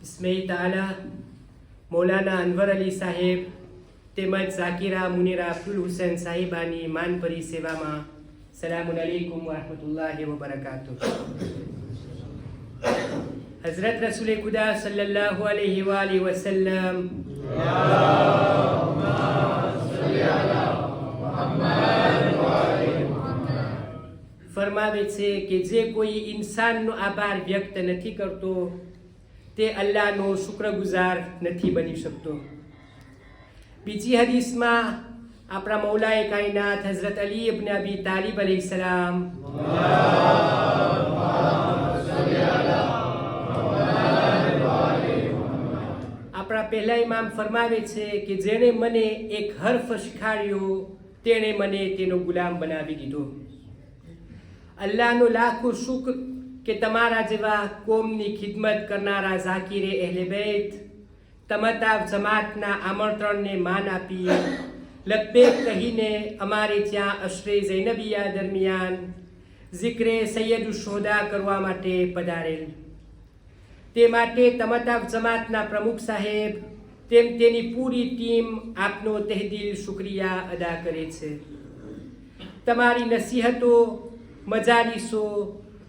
ઇસ્માઇલ તાલા મૌલાના અનવર અલી સાહેબ તેમજ ઝાકિરા મુનિરા અબ્દુલ હુસૈન સાહિબાની માનપરી સેવામાં સલામુન અલૈકુમ વરહમતુલ્લાહિ વબરકાતુહ. હઝરત રસૂલ ખુદા સલ્લલ્લાહુ અલૈહિ વાલિહિ વસલ્લમ ફરમાવે છે કે જે કોઈ ઇન્સાનનો આભાર વ્યક્ત નથી કરતો તે અલ્લાહનો શુક્રગુજાર નથી બની શકતો. બીજી હદીસમાં આપણા મૌલાએ કાયનાત હઝરત અલી ઇબ્ન અબી તાલિબ અલૈહિસ્સલામ આપણા પહેલા ઇમામ ફરમાવે છે કે જેણે મને એક હર્ફ શીખાડ્યો તેણે મને તેનો ગુલામ બનાવી દીધો. અલ્લાહનો લાખો શુક્ર કે તમારા જેવા કોમની ખિદમત કરનારા ઝાકિરે અહેલે બેત તમતાવ જમાતના આમંત્રણને માન આપી લબ્બેક કહીને અમારે ત્યાં અશરે ઝૈનબિયા દરમિયાન ઝિક્રે સૈયદુ શોહદા કરવા માટે પધારેલ. તે માટે તમતાવ જમાતના પ્રમુખ સાહેબ તેમ તેની પૂરી ટીમ આપનો તહેદિલ શુક્રિયા અદા કરે છે. તમારી નસીહતો, મજાલીસો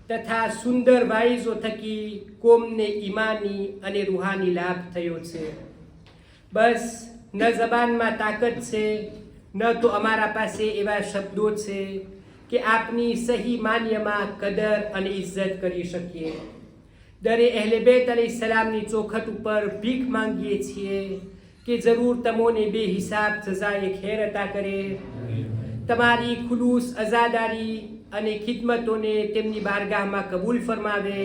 તથા સુંદર વાઇઝો થકી કોમને ઈમાની અને રૂહાની લાભ થયો છે. બસ ન જબાનમાં તાકાત છે ન તો અમારા પાસે એવા શબ્દો છે કે આપની સહી માન્યમાં કદર અને ઇજ્જત કરી શકીએ. દરે અહેલે બેત અલૈહિસ્સલામની ચોખટ ઉપર ભીખ માંગીએ છીએ કે જરૂર તમોને બે હિસાબ સજાએ ખેર અતા કરે. તમારી ખુલૂસ અઝાદારી અને ખિદમતોને તેમની બારગાહમાં કબૂલ ફરમાવે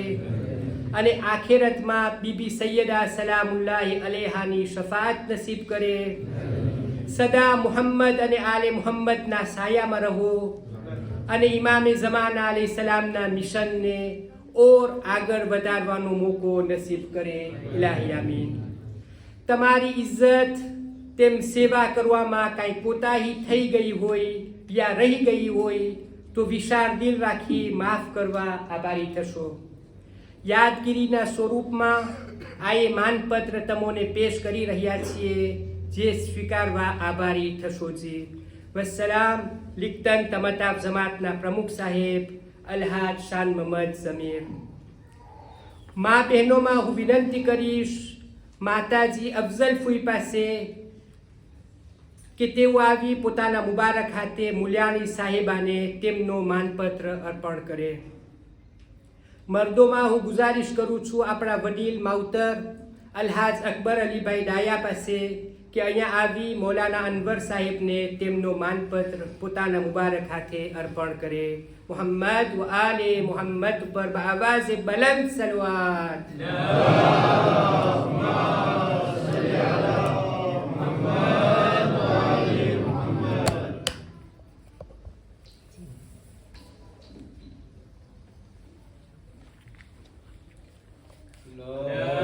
અને આખિરતમાં બીબી સૈયદા સલામુલ્લાહી અલૈહાની શફાત નસીબ કરે. સદા મુહમ્મદ અને આલે મુહમ્મદના સાયામાં રહો અને ઇમામે ઝમાના અલૈહિસ્સલામના મિશનને ઓર આગળ વધારવાનો મોકો નસીબ કરે. ઇલાહી આમીન. તમારી ઇજ્જત તેમ સેવા કરવામાં કાંઈ કોતાહી થઈ ગઈ હોય યા રહી ગઈ હોય તો વિશાળ દિલ રાખી માફ કરવા આભારી થશો. યાદગીરીના સ્વરૂપમાં આ એ માનપત્ર તમોને પેશ કરી રહ્યા છીએ જે સ્વીકારવા આભારી થશો. જી વસ્સલામ. લિખતન તમતાવ જમાતના પ્રમુખ સાહેબ અલ્હાજ શાન મોહમ્મદ ઝમીર. મા બહેનોમાં હું વિનંતી કરીશ માતાજી અફઝલ ફૂઈ પાસે કે તેઓ આવી પોતાના મુબારક હાથે મુલ્યાણી સાહેબાને તેમનો માનપત્ર અર્પણ કરે. મર્દોમાં હું ગુજારિશ કરું છું આપણા વડીલ માવતર અલ્હાજ અકબર અલીભાઈ ડાયા પાસે કે અહીંયા આવી મૌલાના અનવર સાહેબને તેમનો માનપત્ર પોતાના મુબારક હાથે અર્પણ કરે. મોહમ્મદ વ આલે મોહમ્મદ પર આવાજ બલંદ સલવાત. No.